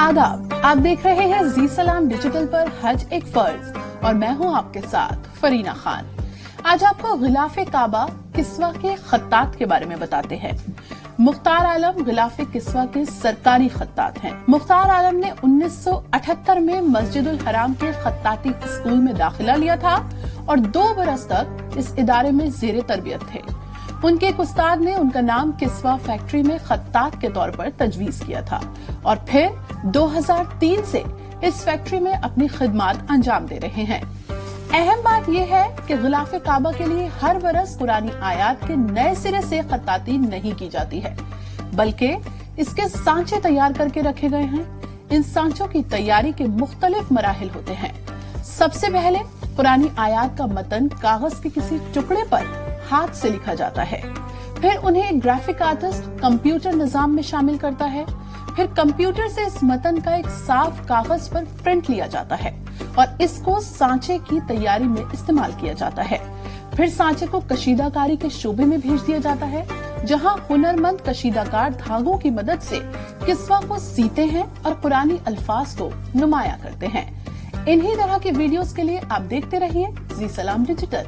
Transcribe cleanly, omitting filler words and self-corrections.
आदाब, आप देख रहे हैं जी सलाम डिजिटल पर हज एक फर्ज और मैं हूं आपके साथ फरीना खान। आज आपको गिलाफ काबा किस्वा के खत्तात के बारे में बताते हैं। मुख्तार आलम गिलाफ किस्वा के सरकारी खत्तात हैं। मुख्तार आलम ने 1978 में मस्जिदुल हराम के खत्ताती स्कूल में दाखिला लिया था और 2 बरस तक इस इदारे में ज़ेरे तरबियत थे। उनके एक उस्ताद ने उनका नाम किस्वा फैक्ट्री में खत्तात के तौर पर तजवीज किया था और फिर 2003 से इस फैक्ट्री में अपनी खिदमत अंजाम दे रहे हैं। अहम बात यह है कि गिलाफ काबा के लिए हर बरस कुरानी आयात के नए सिरे से खत्ताती नहीं की जाती है, बल्कि इसके सांचे तैयार करके रखे गए हैं। इन सांचों की तैयारी के मुख्तलिफ मराहिल होते हैं। सबसे पहले कुरानी आयात का मतन कागज के किसी टुकड़े पर हाथ से लिखा जाता है, फिर उन्हें एक ग्राफिक आर्टिस्ट कंप्यूटर निजाम में शामिल करता है, फिर कंप्यूटर से इस मतन का एक साफ कागज पर प्रिंट लिया जाता है और इसको सांचे की तैयारी में इस्तेमाल किया जाता है। फिर सांचे को कशीदाकारी के शोबे में भेज दिया जाता है, जहां हुनरमंद कशीदाकार धागों की मदद से किस्वा को सीते हैं और कुरानी अल्फाज को नुमाया करते हैं। इन्हीं तरह के वीडियोस के लिए आप देखते रहिए जी सलाम डिजिटल।